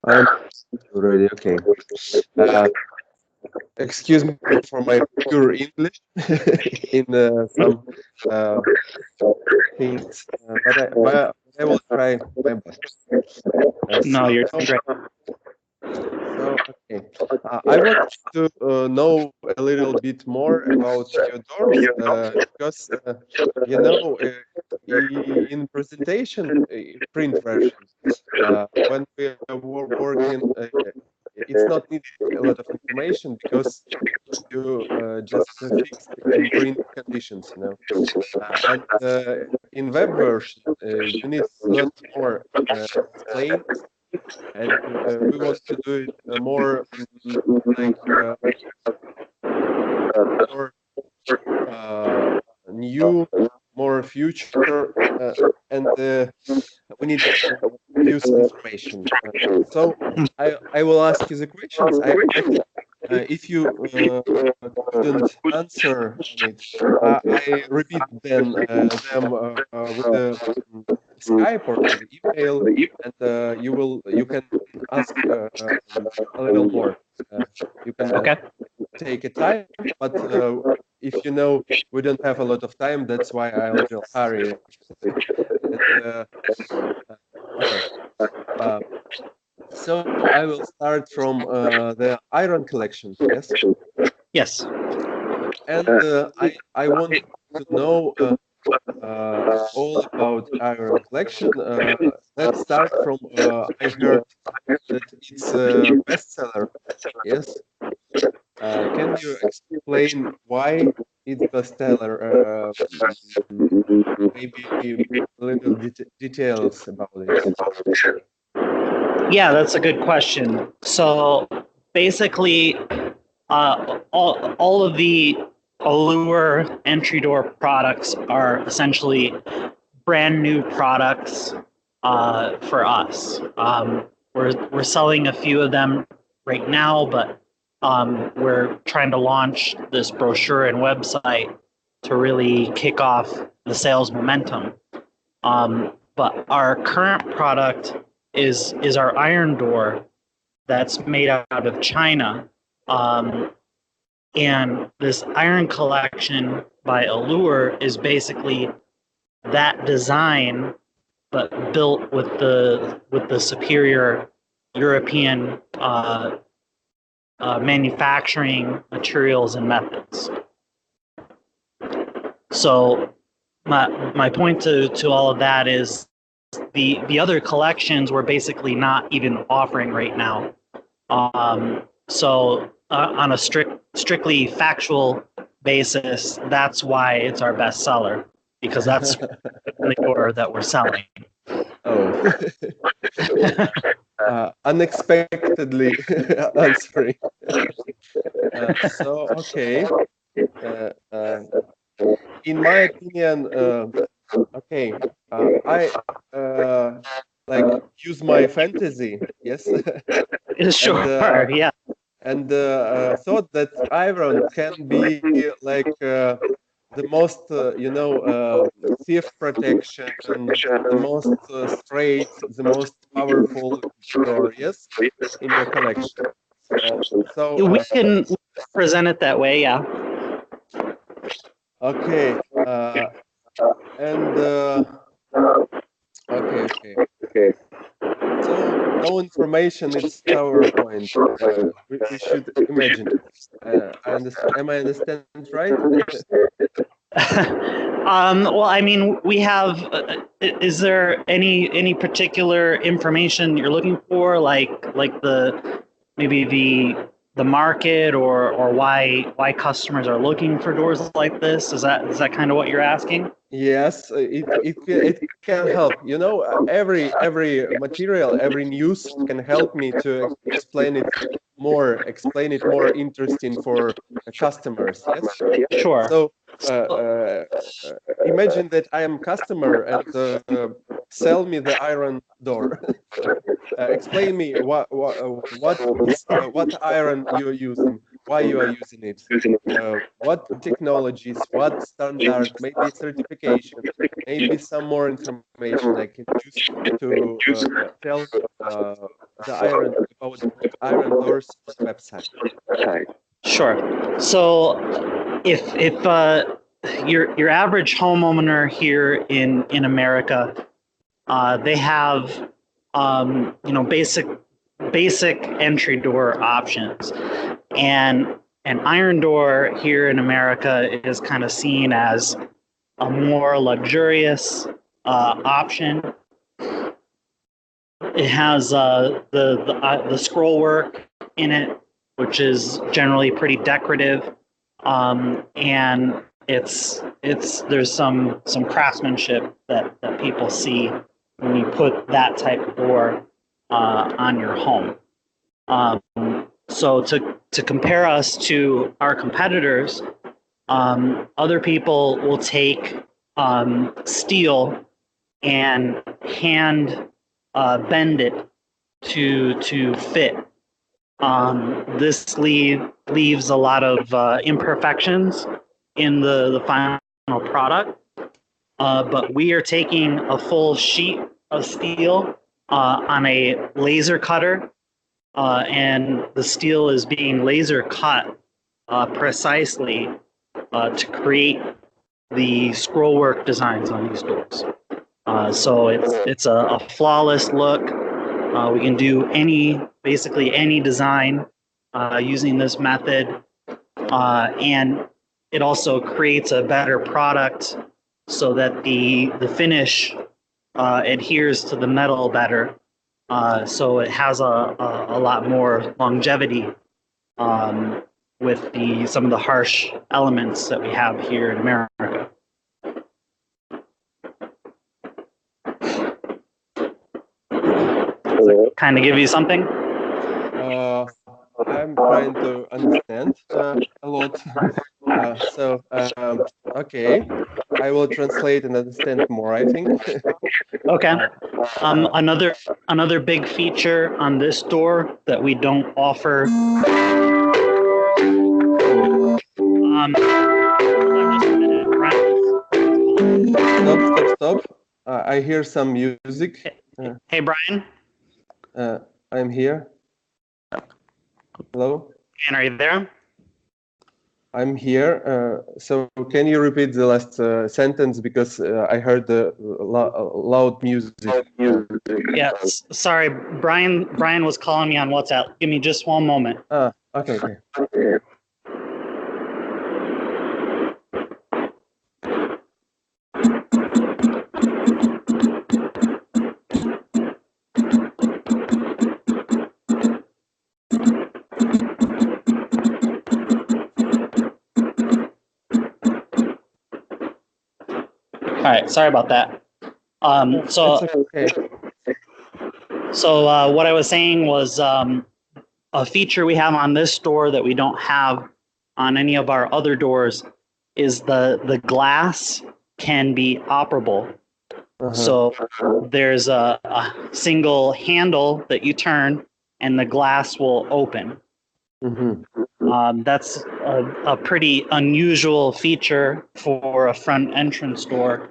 I'm already okay. Uh, Excuse me for my pure English in some uh, things, but I will try my best. Uh, No, you're so, doing great. okay, I want to know a little bit more about your doors because in presentation, print version, when we are working, it's not needed a lot of information because you just fix in print conditions, and in web version, you need a lot more explain, and we want to do it more like more new, more future, and we need use information. So I will ask you the questions. I think if you couldn't answer on it, I repeat then them with the Skype or the email, and you can ask a little more. You can Okay. take a time, but if you know we don't have a lot of time, that's why I'll just hurry. And, okay, uh, so I will start from the iron collection. Yes, Yes. and I want to know all about iron collection. Let's start from I heard that it's a bestseller. Yes. Can you explain why it's bestseller? Maybe little details about it. Yeah, that's a good question. So basically, all of the Allure entry door products are essentially brand new products for us. We're selling a few of them right now, but we're trying to launch this brochure and website to really kick off the sales momentum. But our current product is our iron door that's made out of China. Um, and this iron collection by Allure is basically that design, but built with the superior European manufacturing materials and methods. So my point to all of that is the other collections we're basically not even offering right now. So on a strictly factual basis, that's why it's our best seller, because that's the order that we're selling. Oh, unexpectedly answering. So okay. Uh, uh, in my opinion, okay, I like use my fantasy, yes, and Sure, yeah. thought that iron can be like the most, thief protection, the most straight, the most powerful door, yes, in your collection. Uh, so, We can present it that way, yeah. okay, and okay. So no information, it's PowerPoint. We should imagine it. I understand. Am I understand right? Well, I mean, we have. Is there any particular information you're looking for, like the maybe the market or why customers are looking for doors like this? Is that kind of what you're asking? Yes, it can help. Every material, every news can help me to explain it more interesting for customers. Yes. Sure. So imagine that I am customer and sell me the iron door. Explain me what iron you're using, why you are using it, what technologies, what standard, maybe certification, maybe some more information I can use to tell the iron about the iron doors on the website. Sure. So if your average homeowner here in America, they have basic entry door options, and an iron door here in America is kind of seen as a more luxurious option. It has the scroll work in it, which is generally pretty decorative, and there's some craftsmanship that people see when you put that type of door on your home. So to compare us to our competitors, other people will take steel and hand bend it to fit. This leaves a lot of imperfections in the final product, but we are taking a full sheet of steel on a laser cutter, and the steel is being laser cut precisely to create the scrollwork designs on these doors. So it's a flawless look. We can do basically any design using this method, and it also creates a better product so that the finish adheres to the metal better. So it has a lot more longevity with some of the harsh elements that we have here in America. Does that kind of give you something? I'm trying to understand a lot. Okay, I will translate and understand more, I think. Okay. Another big feature on this door that we don't offer. Stop. I hear some music. Hey, Brian. I'm here. Hello? And are you there? I'm here. So can you repeat the last sentence, because I heard the loud music. Yeah, sorry. Brian was calling me on WhatsApp. Give me just one moment. Okay. All right, sorry about that. So what I was saying was a feature we have on this door that we don't have on any of our other doors is the glass can be operable. So there's a single handle that you turn and the glass will open. That's a pretty unusual feature for a front entrance door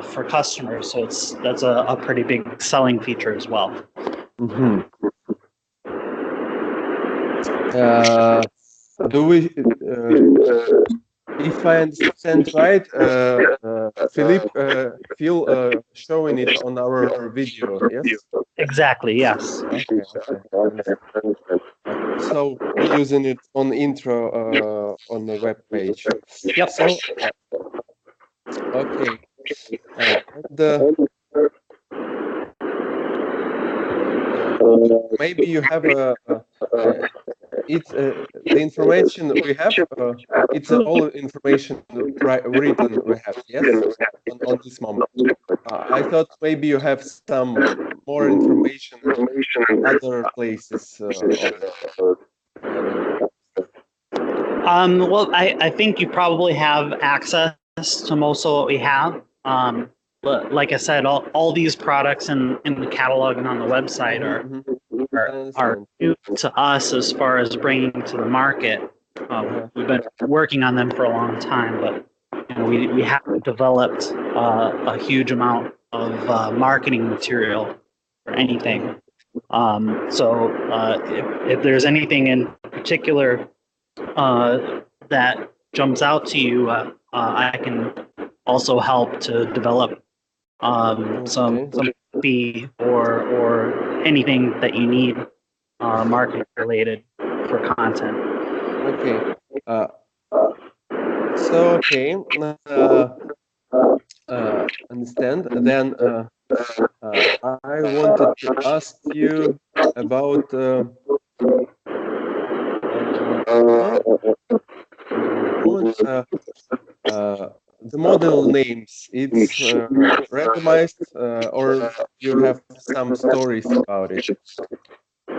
for customers. So that's a pretty big selling feature as well. Do we? If I understand right, Philip, Phil showing it on our video, yes? Exactly, yes. Okay. So we're using it on intro on the web page. Yep. So, okay. Maybe you have it's the information we have. It's all information written we have. Yes, on this moment. I thought maybe you have some more information in other places. Well, I think you probably have access to most of what we have. But like I said, all these products in the catalog and on the website are new to us as far as bringing to the market. We've been working on them for a long time, but we haven't developed a huge amount of marketing material or anything. If there's anything in particular that jumps out to you, I can also help to develop some fee or anything that you need marketing related for content. Okay. Understand. Then I wanted to ask you about the model names. It's randomized, or you have some stories about it,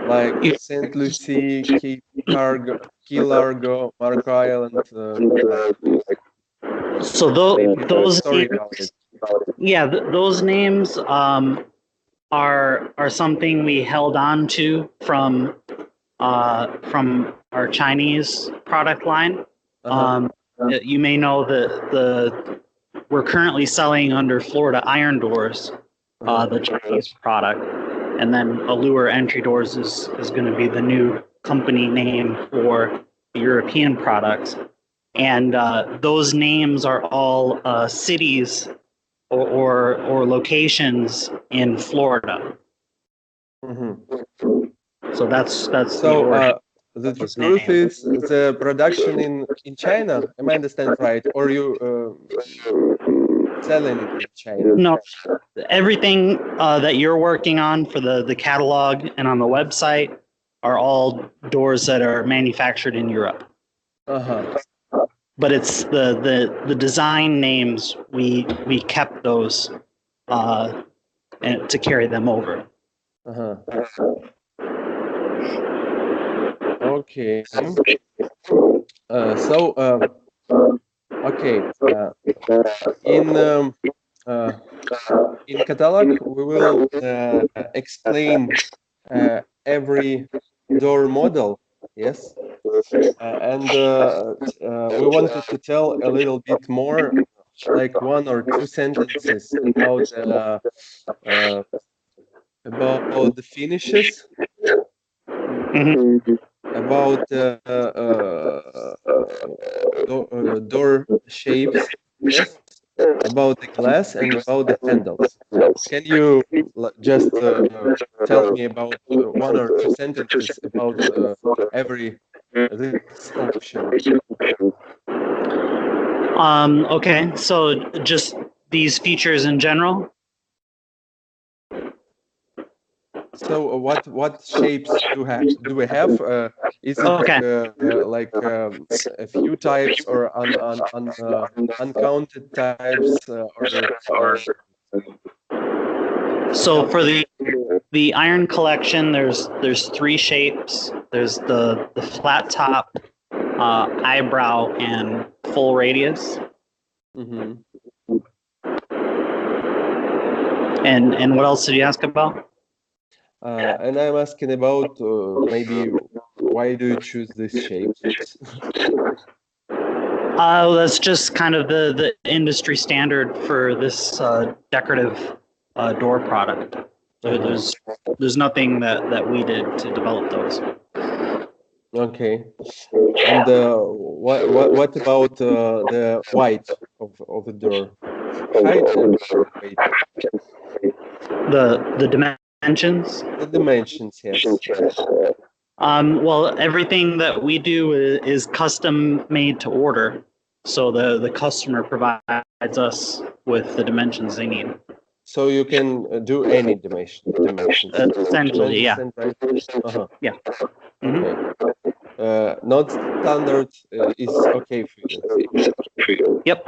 like Saint Lucie, Key Largo, Marco Island. So those names, those names are something we held on to from our Chinese product line. You may know that we're currently selling under Florida Iron Doors, the Chinese product, and then Allure Entry Doors is going to be the new company name for the European products. And those names are all cities or locations in Florida. So that's the truth is the production in China. Am I understand right? Or you selling it in China? No, everything that you're working on for the catalog and on the website are all doors that are manufactured in Europe. But it's the design names we kept those and to carry them over. Okay. In catalog we will explain every door model. Yes. And we wanted to tell a little bit more, like 1 or 2 sentences about the finishes, about door shapes, yes, about the glass and about the handles. Can you just tell me about 1 or 2 sentences about every this option? Okay, so just these features in general. So what shapes do we have? Is it like a few types or uncounted types? So for the iron collection, there's 3 shapes. There's the flat top, eyebrow, and full radius. And what else did you ask about? And I'm asking about maybe why do you choose this shape? That's just kind of the industry standard for this decorative door product. There's nothing that we did to develop those. Okay. And what about the weight of the door? Height and weight. The dimensions? The dimensions, yes. Well, everything that we do is custom made to order. So the customer provides us with the dimensions they need. So you can do any dimensions. Essentially, yeah. Right? Yeah. Okay. Not standard is okay for you. Yep.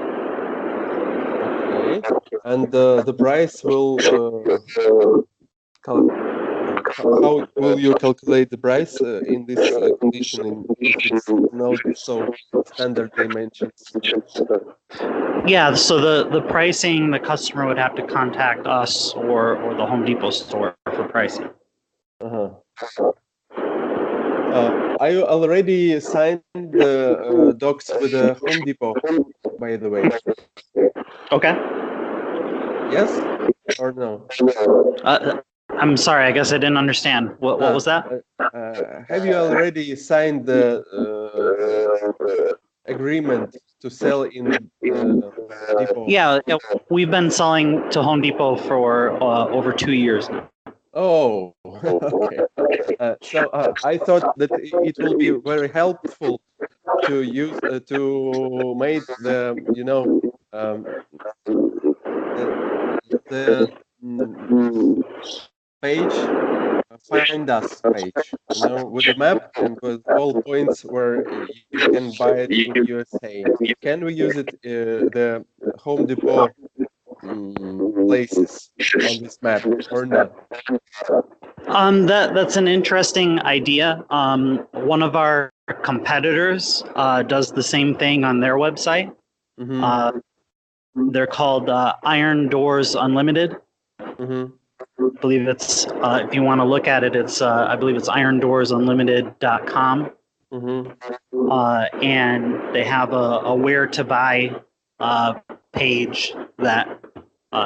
Okay. And the price will how will you calculate the price in this condition if it's not so standard dimensions? Yeah, so the pricing, the customer would have to contact us or the Home Depot store for pricing. I already signed the docs with the Home Depot, by the way. Okay. Yes or no? I'm sorry. I guess I didn't understand. What was that? Have you already signed the agreement to sell in Depot? Yeah, we've been selling to Home Depot for over 2 years now. Oh, okay. So I thought that it will be very helpful to use to make the the the page find us page, with the map and with all points where you can buy it in USA. Can we use it the Home Depot places on this map or not? That's an interesting idea. One of our competitors does the same thing on their website. Mm-hmm. They're called Iron Doors Unlimited. Mm-hmm. I believe it's if you want to look at it, it's I believe it's irondoorsunlimited.com. Mm-hmm. And they have a where to buy page that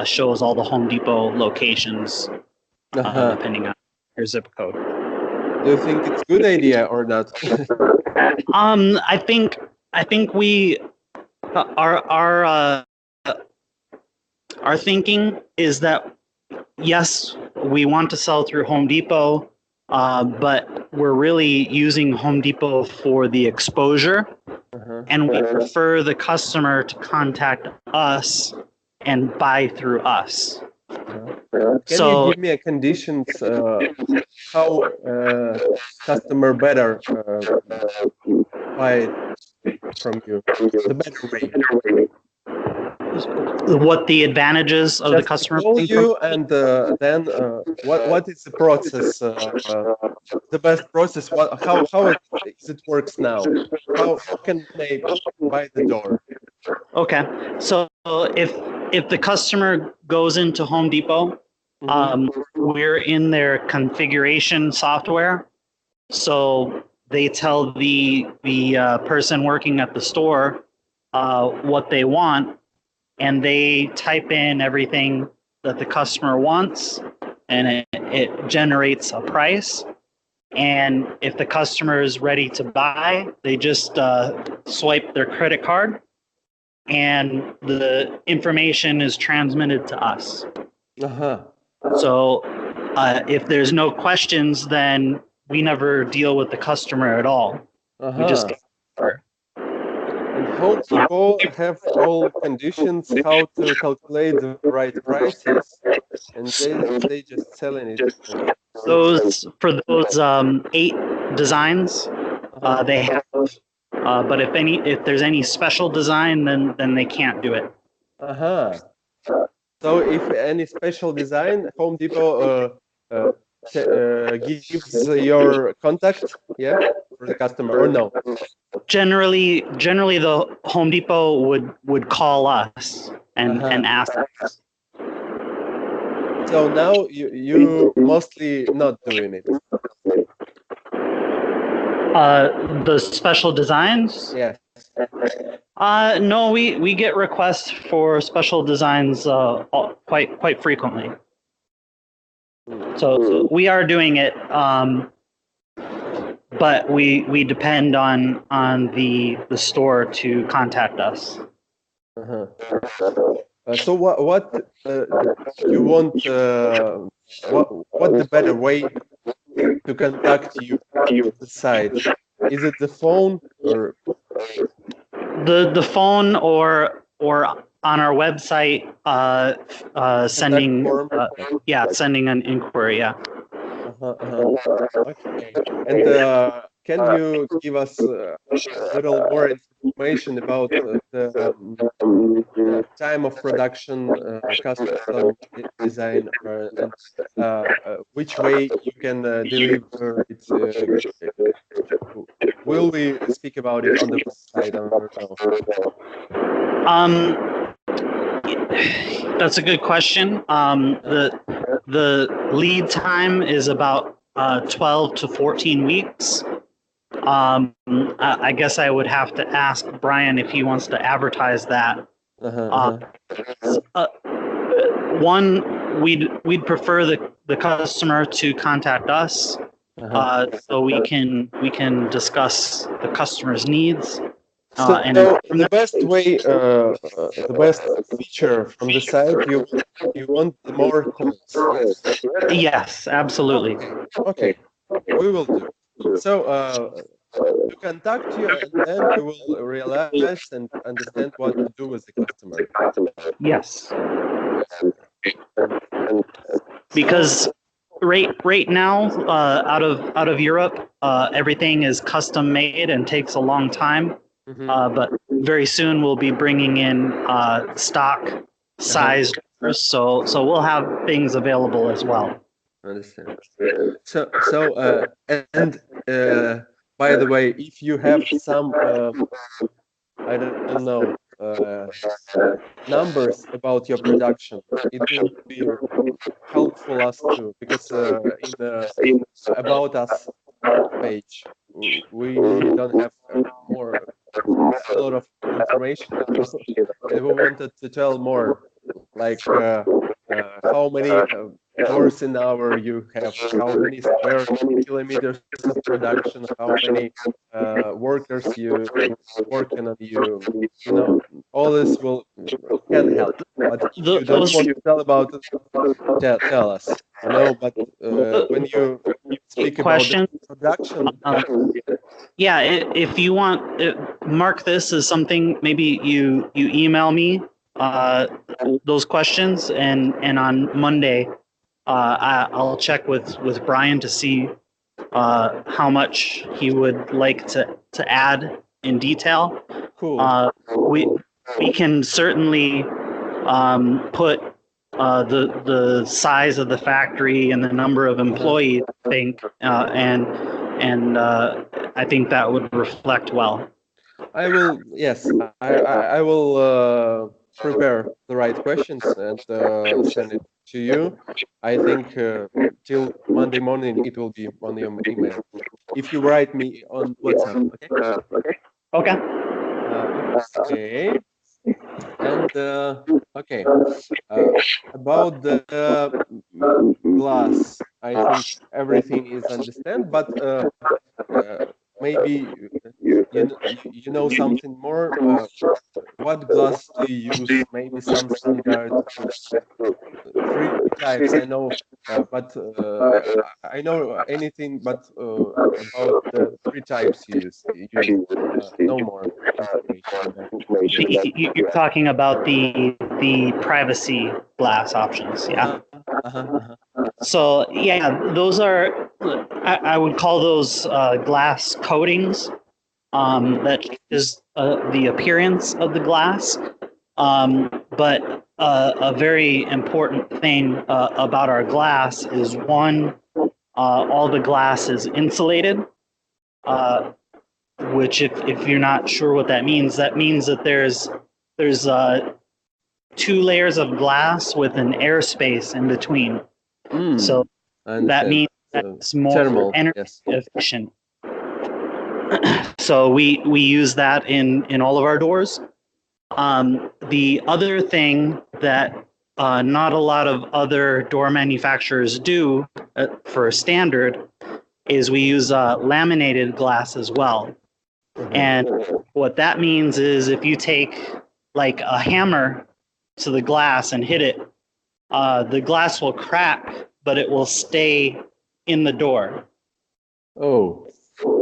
shows all the Home Depot locations depending on your zip code. Do you think it's good idea or not? I think we our thinking is that yes, we want to sell through Home Depot, but we're really using Home Depot for the exposure, and we prefer the customer to contact us and buy through us. Can you give me a conditions how customer better buy it from you? The better way. What the advantages of the customer Call buying you and then what is the process? The best process? How it works now? How can they buy the door? Okay, so if the customer goes into Home Depot, we're in their configuration software, so they tell the person working at the store what they want, and they type in everything that the customer wants, and it generates a price. And if the customer is ready to buy, they just swipe their credit card, and the information is transmitted to us. So if there's no questions, then we never deal with the customer at all. We just get and Home Depot have all conditions how to calculate the right prices, and they just selling it. Those for those 8 designs, they have. But if there's any special design, then they can't do it. So if any special design, Home Depot gives your contact, yeah, for the customer or no? Generally, the Home Depot would call us and ask us. So now you mostly not doing it. The special designs? Yes. No, we get requests for special designs quite frequently. So we are doing it, but we depend on the store to contact us. So what you want? What the better way to contact you on the site? Is it the phone or the phone or on our website sending sending an inquiry? Yeah. Okay. And can you give us a little more information about the time of production, custom design, and which way you can deliver it? Will we speak about it on the website or no? That's a good question. The lead time is about 12 to 14 weeks. I guess I would have to ask Brian if he wants to advertise that. we'd prefer the customer to contact us, so we can discuss the customer's needs. So And the best way, the best feature from the site, you want the more calls, yes? yes, absolutely. Okay, we will do. So to contact you, and then we will realize and understand what to do with the customer. Yes, And so, because right now, out of Europe, everything is custom made and takes a long time. mhm, But very soon we'll be bringing in stock sized orders, so we'll have things available as well. understand. So and by the way, if you have some, I don't know, numbers about your production, it will be helpful us too, because in the about us page, we don't have more a lot of information, and we wanted to tell more, like how many doors in hour you have, how many square kilometers of production, how many workers you working on you. You know, all this will can help. But if you don't Those want to tell about it, tell us. You know, but when you speak about the questions, production, yeah, if you want, mark this as something. Maybe you email me those questions, and on Monday, I'll check with Brian to see how much he would like to add in detail. cool. We can certainly put the size of the factory and the number of Uh-huh. employees, I think, and I think that would reflect well. I will, yes, I will prepare the right questions and send it to you. I think till Monday morning it will be on your email. If you write me on WhatsApp, okay? Okay. Okay. And okay, uh, about the glass, I think everything is understand, but maybe you know something more. What glass do you use? Maybe some standard three types. I know, but I know anything but about the three types you use. No more information about this. You're talking about the privacy glass options, yeah. Uh-huh, uh-huh, uh-huh. So yeah, those are I would call those glass coatings. That is the appearance of the glass. But a very important thing about our glass is one, all the glass is insulated, uh, which if you're not sure what that means that there's two layers of glass with an airspace in between. So I that understand. means that it's more Thermal, energy yes. efficient. So we use that in all of our doors. The other thing that not a lot of other door manufacturers do for a standard is we use laminated glass as well. And what that means is if you take like a hammer to the glass and hit it, the glass will crack, but it will stay in the door. Oh,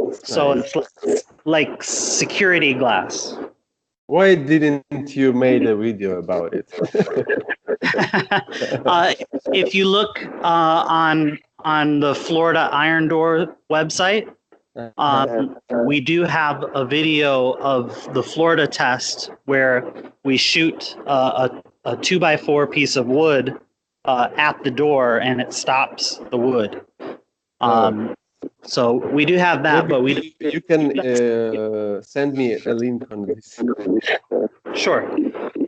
that's So nice. it's like security glass. Why didn't you made a video about it? uh, if you look on the Florida Iron Door website, we do have a video of the Florida test where we shoot a 2x4 piece of wood at the door and it stops the wood. So we do have that, but we Maybe you can send me a link on this. sure.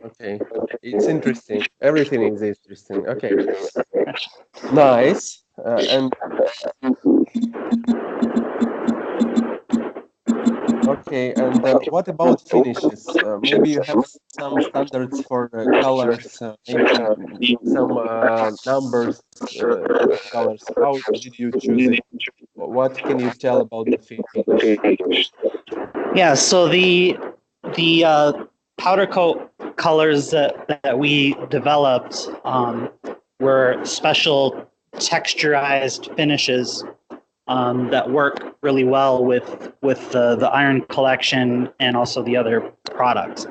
Okay, it's interesting. Everything is interesting. Okay, nice. And Okay, and what about finishes? Maybe you have some standards for colors, maybe some numbers of colors. How did you choose it? What can you tell about the finish? Yeah, so the powder coat colors that we developed were special texturized finishes that work really well with the iron collection and also the other products.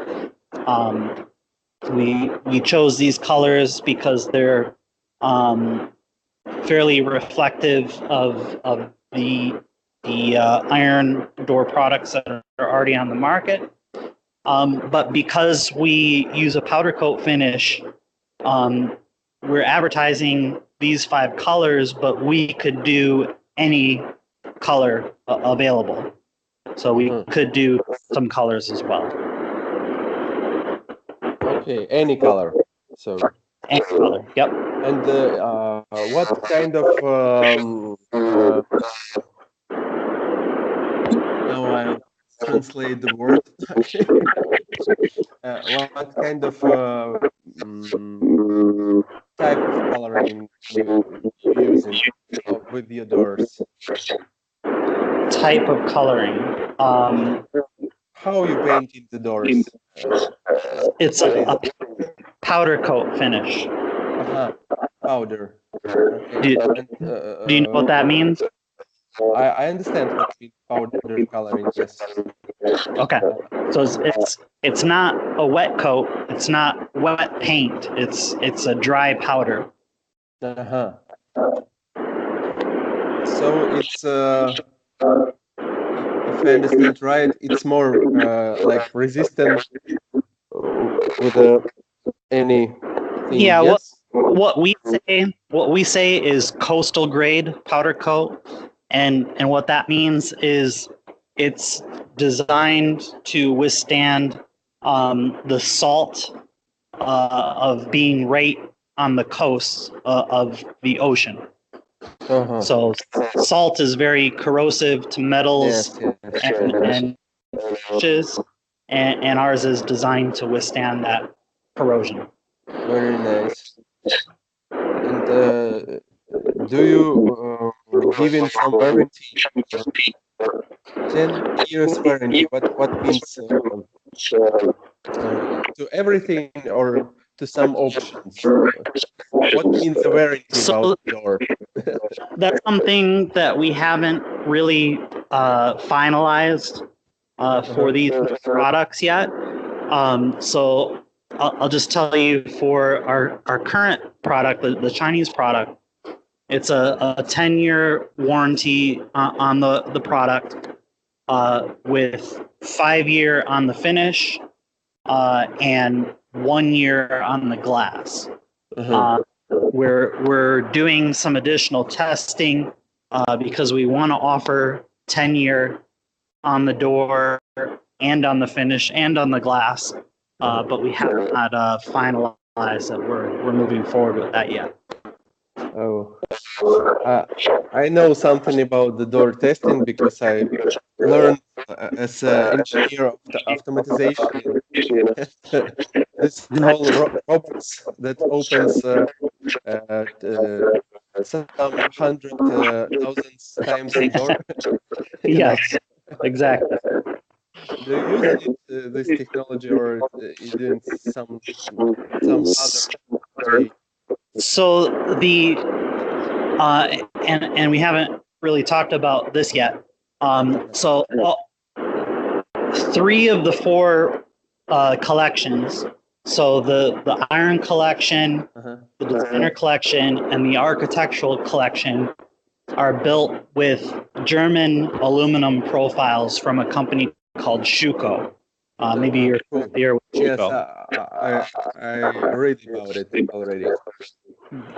Um, we chose these colors because they're fairly reflective of the iron door products that are already on the market. But because we use a powder coat finish, um, we're advertising these 5 colors, but we could do any color available. So we could do some colors as well. Okay, any color. So, Any color. Yep. and what kind of now I'll translate the word. Okay. What kind of type of coloring you using with your doors? Type of coloring. How you painted the doors? It's What is a it? powder coat finish. Powder. Okay. Do, And do you know what that means? I understand what means powder coloring. Yes. Okay. So it's not a wet coat. It's not wet paint. It's a dry powder. Uh-huh. So it's if I understand right, it's more like resistant with anything. Yeah. Yes. What we say is coastal grade powder coat, and what that means is it's designed to withstand the salt of being right on the coast of the ocean. Uh-huh. So salt is very corrosive to metals Yes. and fishes, and ours is designed to withstand that corrosion. Very nice. And do you give in some warranty? 10 years warranty. What means to everything or to some options? What means a warranty about So the door? that's something that we haven't really finalized for these products yet. So I'll just tell you for our current product, the Chinese product, it's a 10-year warranty on the product with 5-year on the finish and 1 year on the glass. We're doing some additional testing because we want to offer 10-year on the door and on the finish and on the glass, but we have not finalized that we're moving forward with that yet. Oh, I know something about the door testing because I learned as an engineer of the automatization. This whole robots that opens some hundred thousands times the door. You know, Yes, exactly. do you use it, this technology, or you doing some other? So the and we haven't really talked about this yet. So 3 of the 4 collections. So the iron collection, the designer collection, and the architectural collection are built with German aluminum profiles from a company called Schuko. Maybe you're familiar with Schuko. Yes, I read about it already.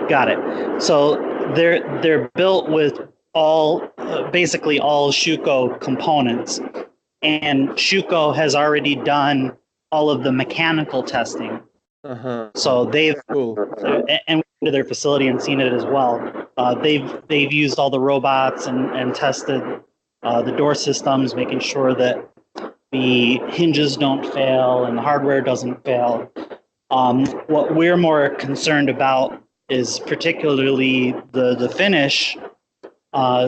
Got it. So they're built with all basically all Schuko components, and Schuko has already done all of the mechanical testing. So they've and to their facility and seen it as well. They've used all the robots and tested the door systems, making sure that the hinges don't fail and the hardware doesn't fail. What we're more concerned about is particularly the finish,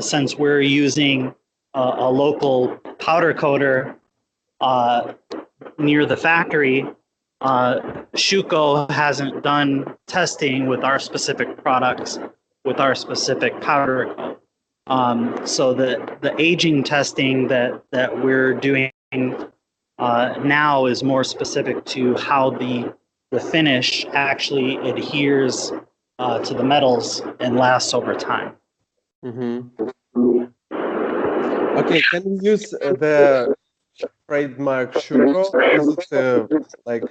since we're using a local powder coater near the factory. Schuko hasn't done testing with our specific products, with our specific powder coat. So the aging testing that we're doing now is more specific to how the finish actually adheres to the metals and lasts over time. Okay, can we use the trademark Shuko? Is it like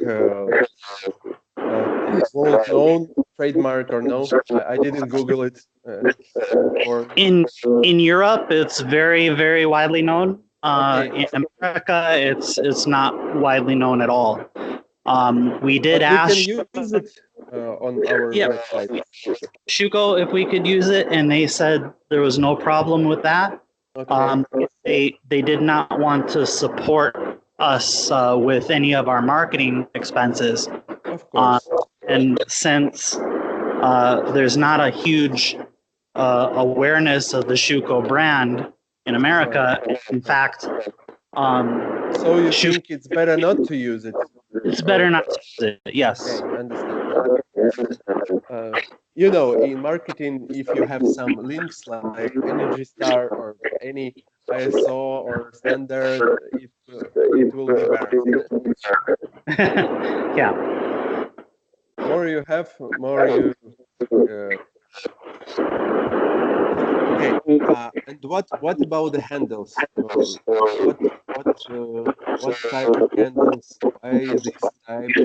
well-known trademark or no? I didn't Google it. In Europe, it's very, very widely known. Okay. In America, it's not widely known at all. We did But ask. we can use it on our website. Shuko, if we could use it, and they said there was no problem with that. Okay. They did not want to support us with any of our marketing expenses. Of course. And since there's not a huge awareness of the Shuko brand in America, in fact, so you think it's better not to use it? It's better not to use it. Yes. Okay, understand. You know, in marketing, if you have some links like Energy Star or any ISO or standard, it will be better. Yeah. More you have, more you. Okay. And what about the handles? What type of handles? Why these types? Do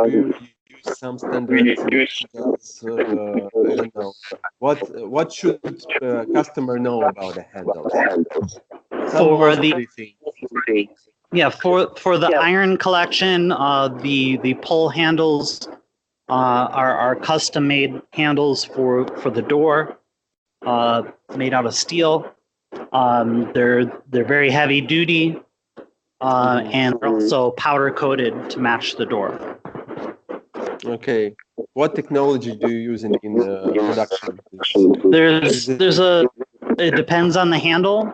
you use some standards? I don't know. What should customer know about the handles? Some mostly things. Yeah, for the iron collection, the pull handles are custom made handles for the door, made out of steel. They're very heavy duty, and also powder coated to match the door. Okay. What technology do you use in production? It depends on the handle.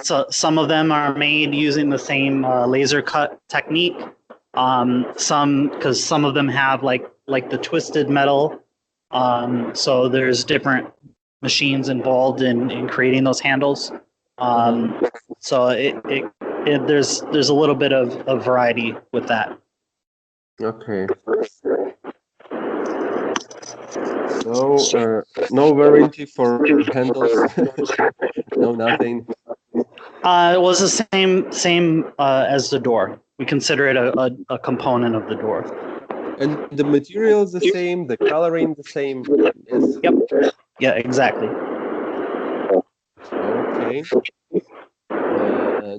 So some of them are made using the same laser cut technique. Because some of them have like the twisted metal. So there's different machines involved in creating those handles. So there's a little bit of variety with that. Okay. So no warranty for handles. No, nothing. It was the same as the door. We consider it a component of the door. And the material is the same, the coloring the same. Yes. Yep. Yeah, exactly. Okay.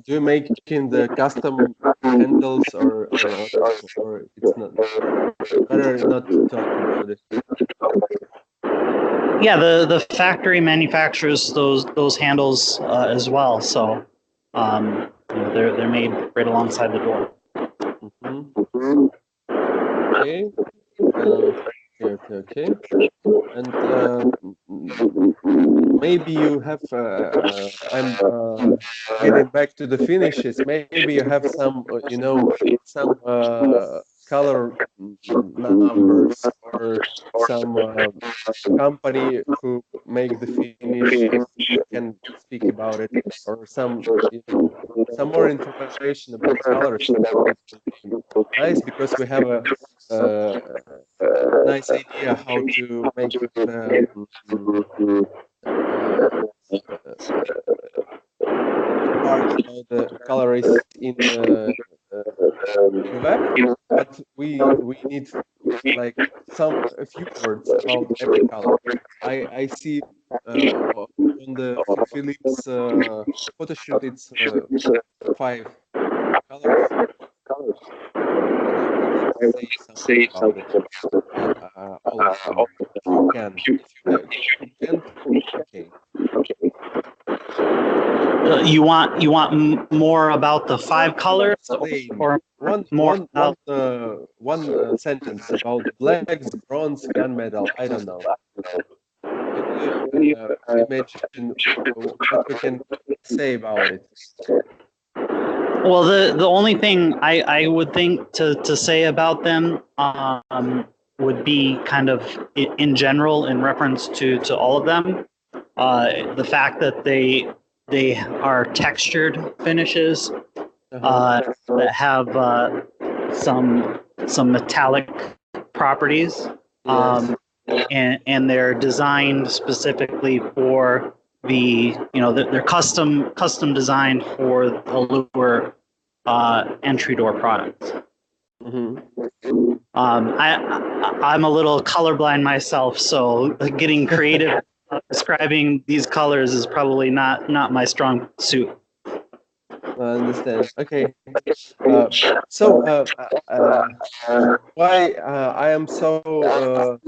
Do you make in the custom handles or it's not better not to talk about it? Yeah, the factory manufactures those handles as well. So they're made right alongside the door. Okay. Okay. And maybe you have. I'm getting back to the finishes. Maybe you have some, some color numbers or some company who make the finish. You can speak about it, or some more information about colors. Nice, because we have a nice idea how to make part about the colorist in the web, but we need like a few words about every color. I see on the Philips photo shoot it's 5 colors. Say something about it. All of them. If you can. If you can't, okay. You want more about the 5 colors, or more about one sentence about blacks, bronze, gunmetal. I don't know. Can you imagine what we can say about it? Well, the only thing I would think to say about them would be kind of in general, in reference to all of them, the fact that they are textured finishes that have some metallic properties, Yes. and they're designed specifically for they're custom designed for the lure entry door products. I'm a little colorblind myself, so getting creative describing these colors is probably not my strong suit. I understand. Okay. So why I am so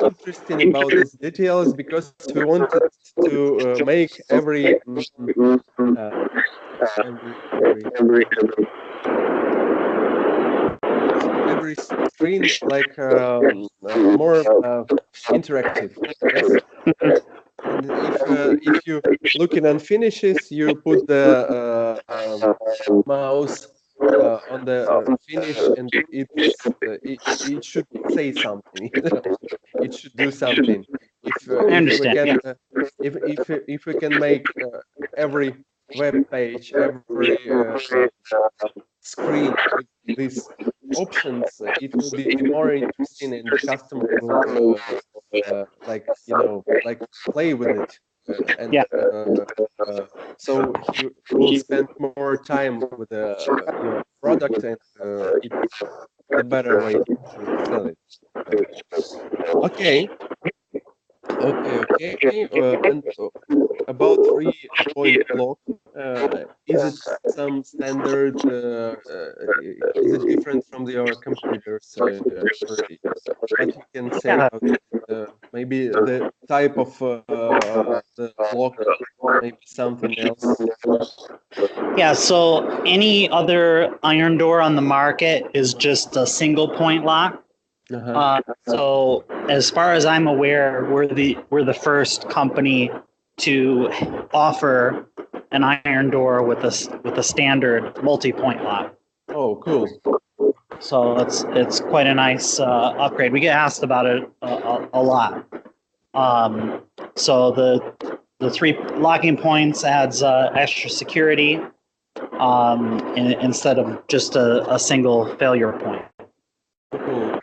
interested about this detail is because we wanted to make every screen like more interactive. Yes. And if you looking on finishes, you put the mouse on the finish, and it should say something. It should do something. I If we understand. can Yeah. if we can make every web page, every screen with these options, it will be more interesting, and the customer will like like play with it, and Yeah. so he will spend more time with your product, and it's the better way to sell it. Okay, okay. And about 3-point lock, is it some standard? Is it different from your competitors? Or what you can say Yeah. about it? Maybe the type of the lock, maybe something else. Yeah, so any other iron door on the market is just a single point lock. So as far as I'm aware, we're the first company to offer an iron door with a standard multi-point lock. Oh, cool. So it's quite a nice upgrade. We get asked about it a lot. So the 3 locking points adds extra security, instead of just a single failure point. Cool.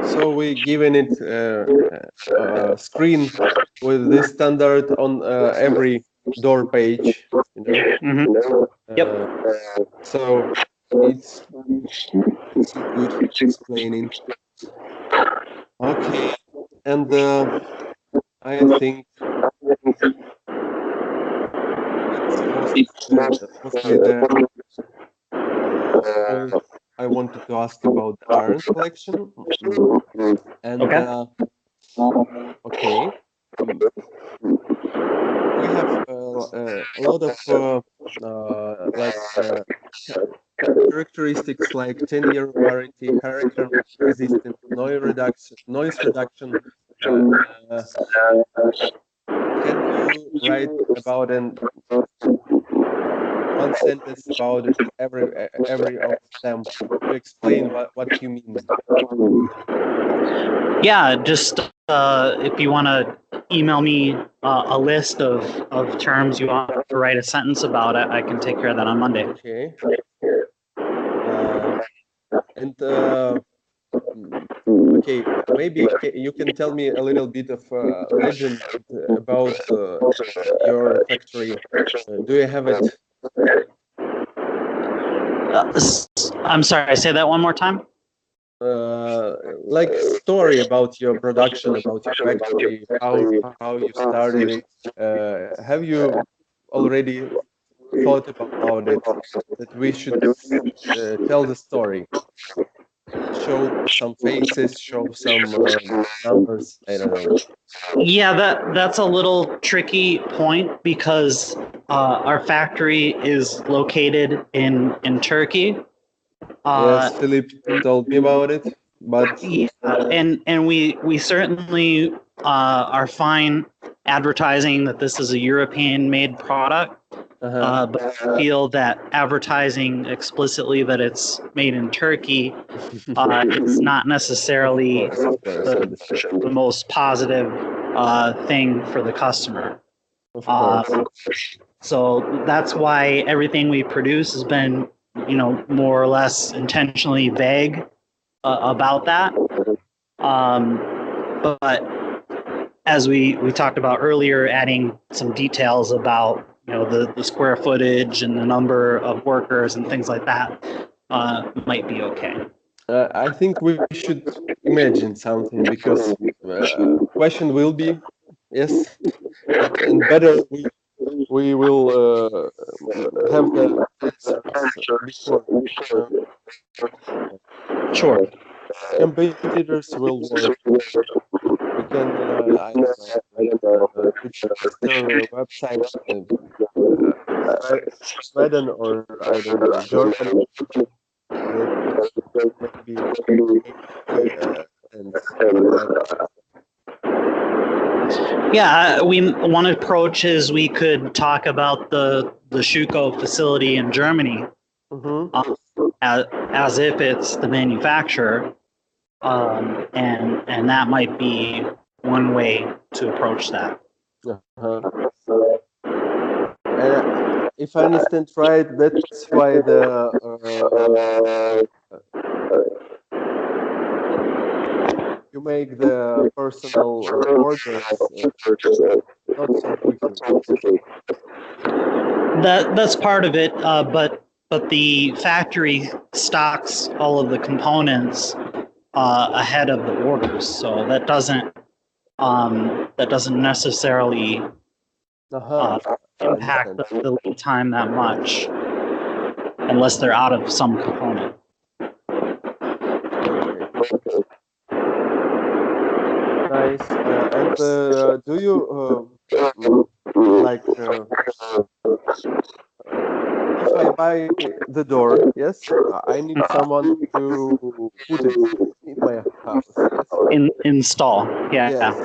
So we given it a screen with this standard on every door page, Yep. So it's a good explaining. Okay, and I think it's mostly the all I wanted to ask about the iron collection. And okay, we have a lot of like characteristics like 10-year warranty, hurricane resistant, noise reduction. Can you write about one sentence about it, every of them, to explain what you mean? Yeah, just if you want to email me a list of terms you want to write a sentence about it, I can take care of that on Monday. Okay. And okay, maybe you can tell me a little bit of legend about your factory. Do you have it? I'm sorry, say that one more time. Like story about your production, about your factory, how you started it. Have you already thought about it, that we should tell the story? show some faces, show some numbers. I don't know. Yeah, that's a little tricky point because our factory is located in Turkey. Yes, Philip told me about it, but Yeah, and we certainly are fine advertising that this is a European-made product, but I feel that advertising explicitly that it's made in Turkey is not necessarily of course, understand. the most positive thing for the customer. Of course. So that's why everything we produce has been, more or less intentionally vague about that. But as we talked about earlier, adding some details about the square footage and the number of workers and things like that might be okay. I think we should imagine something because question will be yes, and better we will have the answers before. Sure. Competitors will work. We can I don't know register a website in Sweden or I don't know Germany. Maybe and Yeah, one approach is we could talk about the Schuko facility in Germany as if it's the manufacturer, and that might be one way to approach that. If I understand right, that's why the you make the personal orders not so quickly. That's part of it, but the factory stocks all of the components ahead of the orders, so that doesn't necessarily impact the lead time that much, unless they're out of some component. Nice. And do you like if I buy the door, yes, I need someone to put it in my house. Yes. Install, yeah. Yes.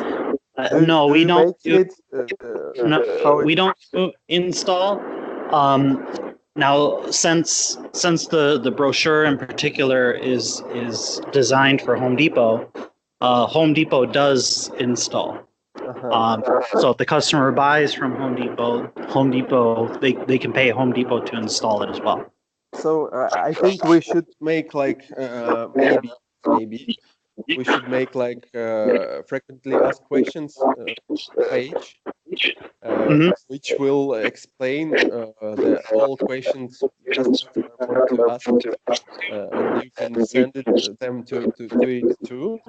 No, we don't do it. no, we don't install. Now, since the brochure in particular is designed for Home Depot, Home Depot does install. So if the customer buys from Home Depot, they can pay Home Depot to install it as well. So I think we should make like maybe we should make like frequently asked questions page, which will explain the all questions customers want to ask, and you can send them to it too.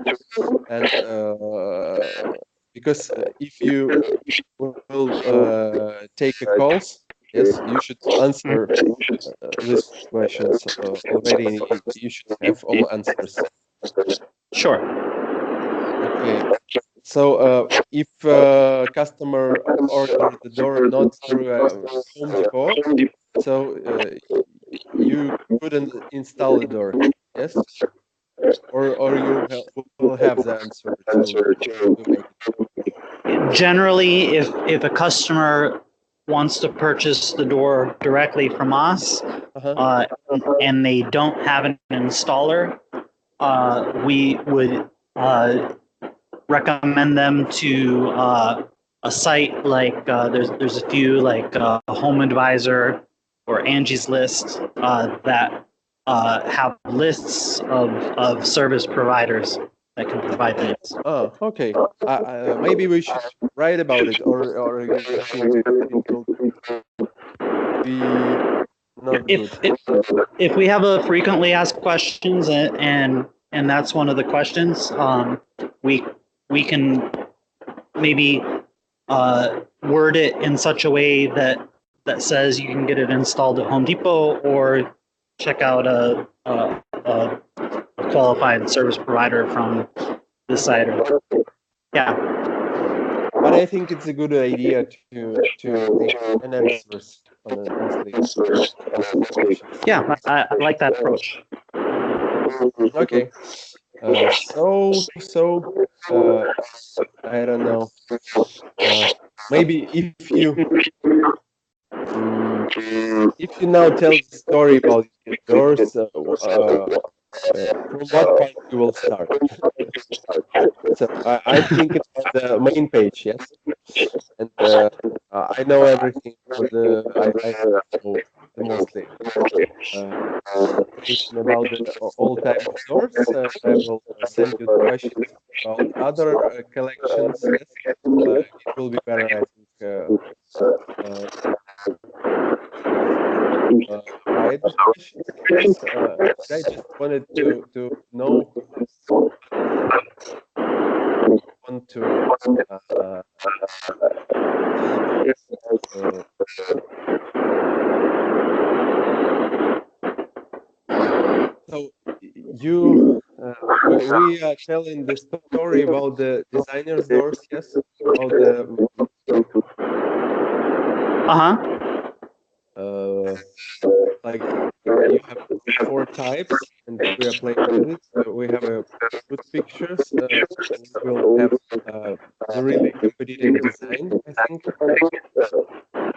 And because if you will take a calls, yes, you should answer these questions already. You should have all answers. Sure. Okay. So if customer order the door not through Home Depot, so you couldn't install the door, yes? Or you will have the answer to make it. Generally, if a customer wants to purchase the door directly from us, and they don't have an installer, we would recommend them to a site like there's a few like Home Advisor or Angie's List that have lists of service providers that can provide this. Oh, okay. Maybe we should write about it, or you think it will be not good. If we have a frequently asked questions and that's one of the questions, we can maybe word it in such a way that says you can get it installed at Home Depot or check out a qualified service provider from the site. Or, yeah. But I think it's a good idea to make enhancers on the monthly subscriptions. Yeah, I like that approach. Okay. I don't know. Maybe if you now tell the story about yours, from what part you will start? So I think it's on the main page, yes, and I know everything. I know the mostly information about all type of doors. I will send you the questions about other collections. Yes, it will be better, I think. Write the questions like this. I just wanted to know. Want to tell about. So we are telling the story about the designers doors, yes, about the like you have 4 types, and we are playing with it. We have good pictures. We will have the really competitive design, I think.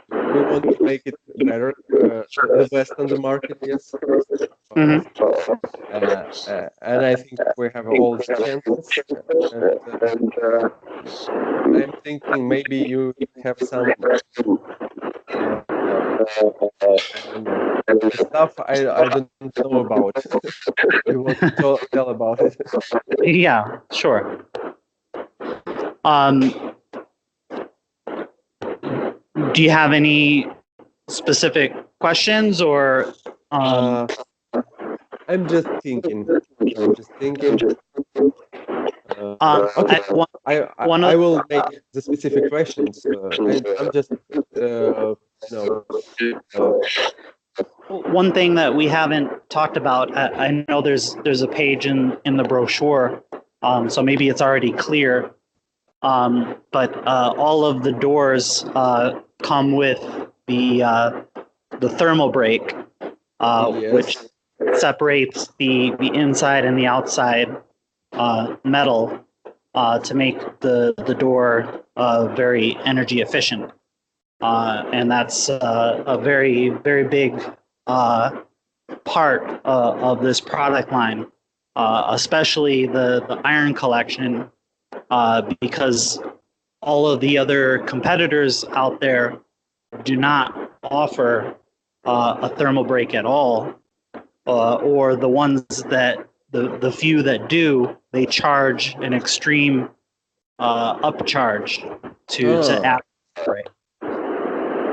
We want to make it better, the best on the market, yes. And I think we have all the chances. And I'm thinking maybe you have some, I don't know, the stuff I don't know about. You want to tell about it? Yeah, sure. Do you have any specific questions or? I'm just thinking. Okay, I will make the specific questions. I'm just, one thing that we haven't talked about. I know there's a page in the brochure, so maybe it's already clear. But all of the doors come with the thermal break, yes. which separates the inside and the outside metal to make the door very energy efficient. And that's a very, very big part of this product line, especially the iron collection, because all of the other competitors out there do not offer a thermal break at all, or the ones that the few that do, they charge an extreme upcharge to add break,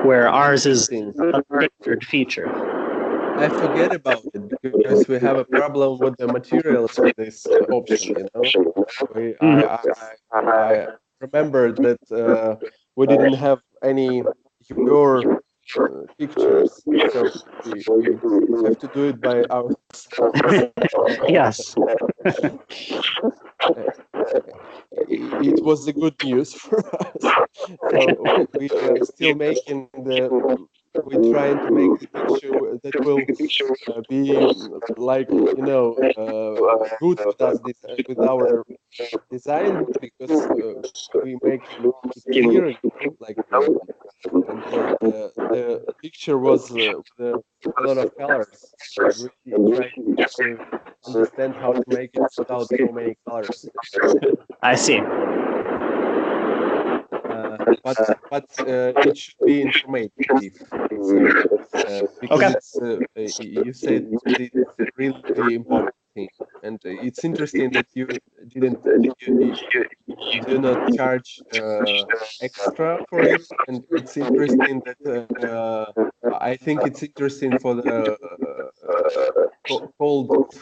where ours is a standard feature. I forget about it because we have a problem with the materials for this option. I remember that we didn't have any your pictures, so we have to do it by ourselves. Yes. It was the good news for us. So we are still making we're trying to make the picture that will be like good with us with our design, because we make it clear, like and the picture was with a lot of colors. We try to understand how to make it without so many colors. I see. But it should be informative. So, because it's you said it's a really important thing, and it's interesting that you do not charge extra for it, and it's interesting that I think it's interesting for the cold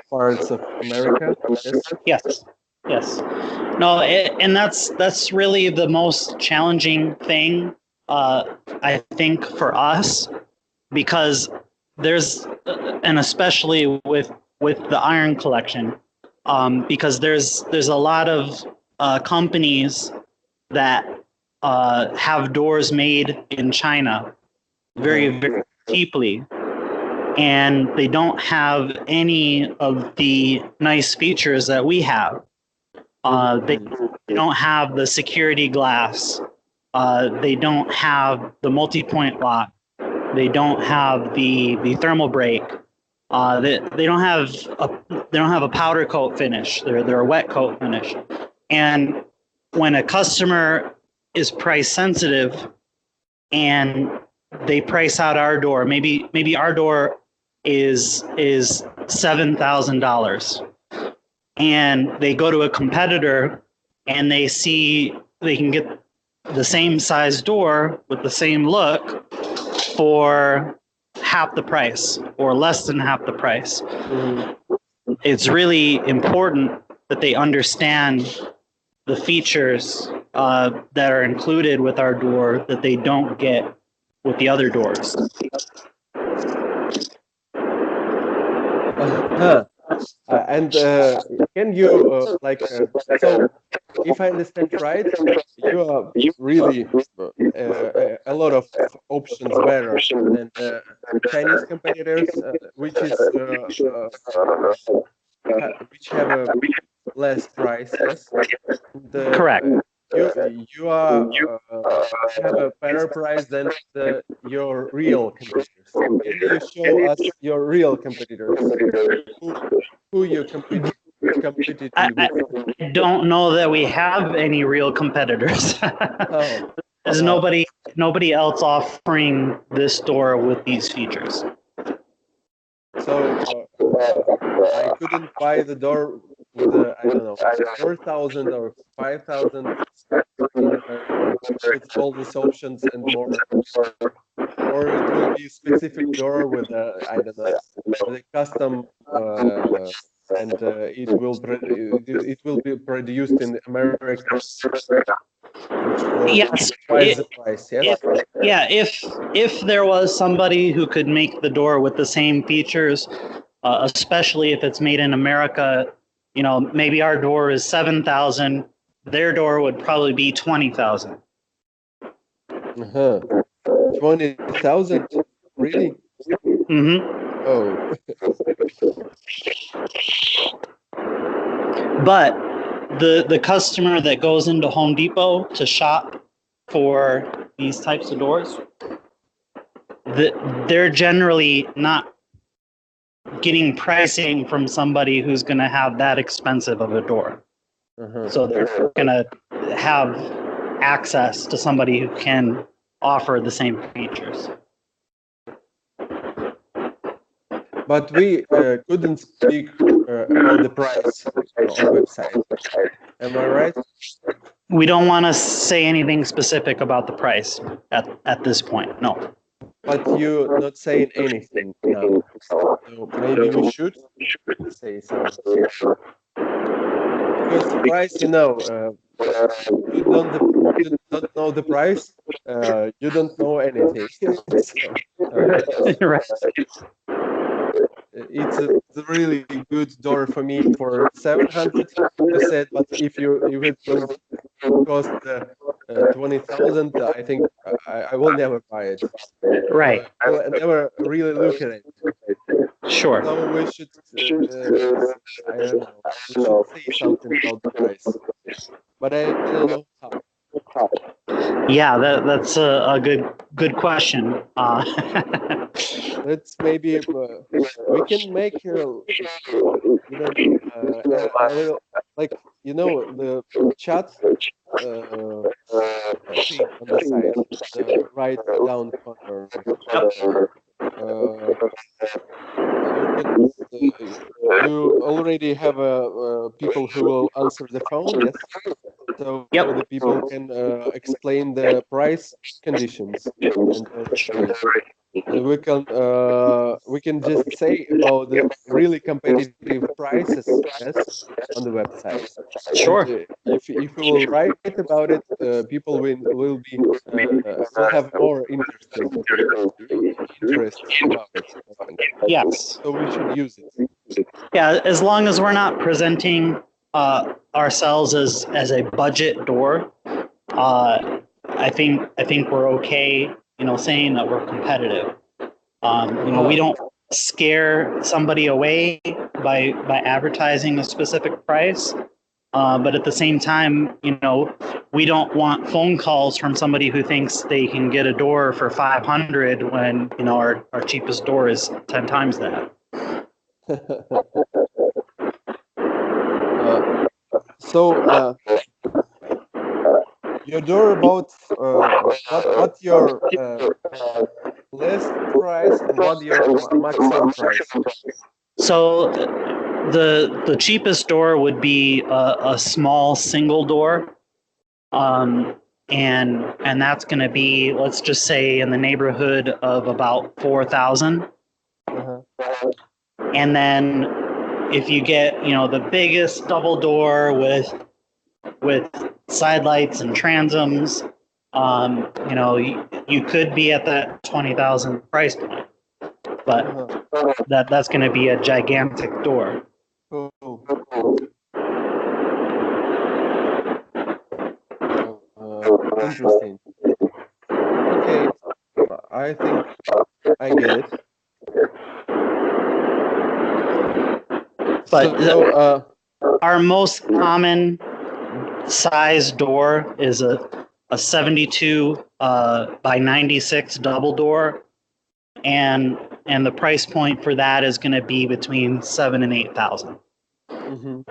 parts of America. Yes. Yes. Yes. No, and that's really the most challenging thing, I think, for us, because there's, and especially with with the iron collection, because there's a lot of companies that have doors made in China very, very cheaply, and they don't have any of the nice features that we have. They don't have the security glass. They don't have the multi-point lock. They don't have the thermal brake. They don't have a powder coat finish. They're a wet coat finish. And when a customer is price sensitive and they price out our door, maybe our door is $7,000, and they go to a competitor and they see they can get the same size door with the same look for half the price or less than half the price. It's really important that they understand the features that are included with our door that they don't get with the other doors. And can you so if I understand right, you are really a lot of options better than Chinese competitors, which have a less price, yes. Correct. You have a better price than your real competitors. Can you show us your real competitors? Who you competed with? I don't know that we have any real competitors. There's nobody else offering this door with these features. So I couldn't buy the door with I don't know, 4,000 or 5,000 with all these options and more, or it will be a specific door with I don't know, with a custom and it will be produced in America, which will Yes, twice the price. Yes. if there was somebody who could make the door with the same features, especially if it's made in America, you know, maybe our door is 7,000, their door would probably be 20,000. 20,000, really? Oh. But the customer that goes into Home Depot to shop for these types of doors, they're generally not getting pricing from somebody who's going to have that expensive of a door. So they're going to have access to somebody who can offer the same features. But we couldn't speak about the price on the website. Am I right? We don't want to say anything specific about the price at this point, no. But you're not saying anything now. So maybe you should say something. Because the price, you don't know the price, you don't know anything. It's a really good door for me for 700, you said, but if it will cost 20,000, I think I will never buy it. Right. I will never really look at it. Sure. So we should, I don't know, we should say something about the price, but I don't know how. Yeah, that's a good question. Let's maybe we can make like the chat thing on the side, the right down corner. You already have people who will answer the phone, yes? So the people can explain the price conditions, and we can just say about the really competitive prices, yes, on the website. Sure. And, if we will write about it, people will have more interest about it. Yes. So we should use it. Yeah, as long as we're not presenting ourselves as a budget door, I think we're okay. Saying that we're competitive. We don't scare somebody away by advertising a specific price. But at the same time, we don't want phone calls from somebody who thinks they can get a door for 500 when our cheapest door is 10 times that. So your door about what your list price and what your maximum price? So the cheapest door would be a small single door, and that's going to be, let's just say, in the neighborhood of about 4,000. Uh-huh. And then if you get the biggest double door with side lights and transoms, you could be at that 20,000 price point, but that's going to be a gigantic door. Cool. Interesting. Okay, I think I get it. But So, our most common size door is a 72 by 96 double door, and the price point for that is going to be between 7,000 and 8,000. and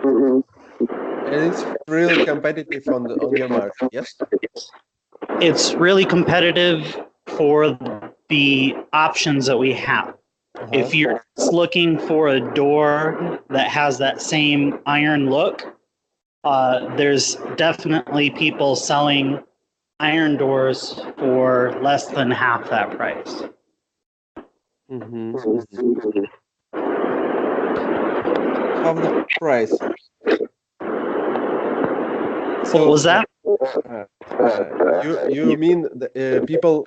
it's really competitive on your market, yes? It's really competitive for the options that we have. If you're just looking for a door that has that same iron look, there's definitely people selling iron doors for less than half that price. Half the price. So, what was that? You mean people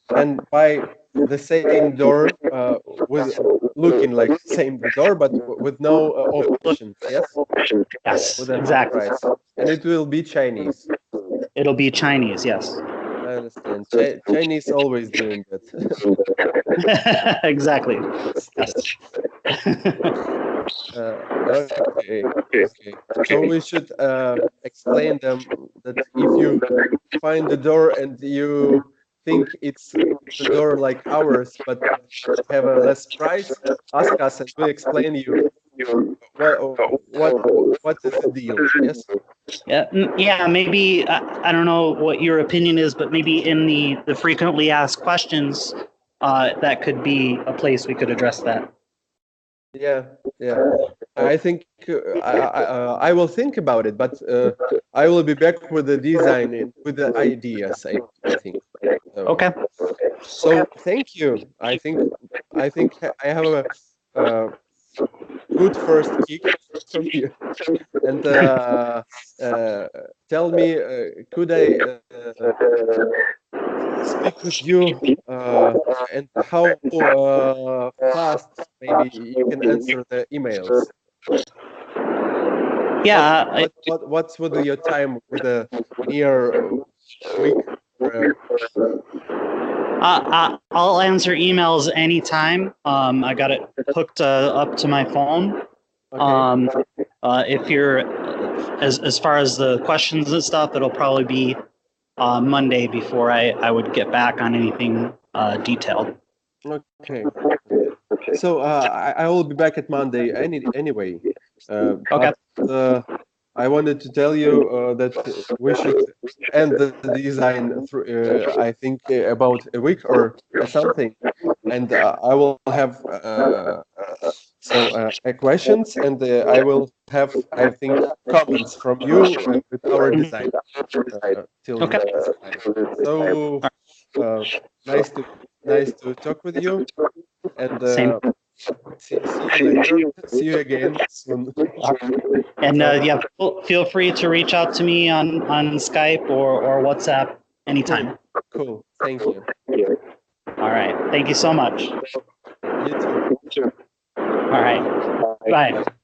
can buy the same door with looking like same door, but with no options, yes? Yes, With a half exactly. price, and it will be Chinese. It'll be Chinese, yes. I understand. Chinese always doing that. Exactly. Okay. So we should explain them that if you find the door and you think it's the door like ours, but have a less price, ask us and we'll explain you what what is the deal. Yes. Yeah. Maybe I don't know what your opinion is, but maybe in the frequently asked questions, that could be a place we could address that. Yeah. I think I will think about it, but I will be back with the design and with the ideas. I think. Okay. So thank you. I have a uh, good first kick from you. And tell me, could I speak with you and how fast maybe you can answer the emails? Yeah. What's with your time with a near week? Uh, I'll answer emails anytime. I got it hooked up to my phone. okay. If you're as far as the questions and stuff, it'll probably be Monday before I would get back on anything detailed. Okay. So I will be back at Monday anyway. Okay. But I wanted to tell you that we should end the design through I think about a week or something, and I will have questions, and I will have, I think, comments from you with our design till Okay. next time. So uh, nice to talk with you, and Same. see you later. See you again soon. And So yeah, feel free to reach out to me on Skype or WhatsApp anytime. cool. Thank you. All right. Thank you so much. You too. All right. Right.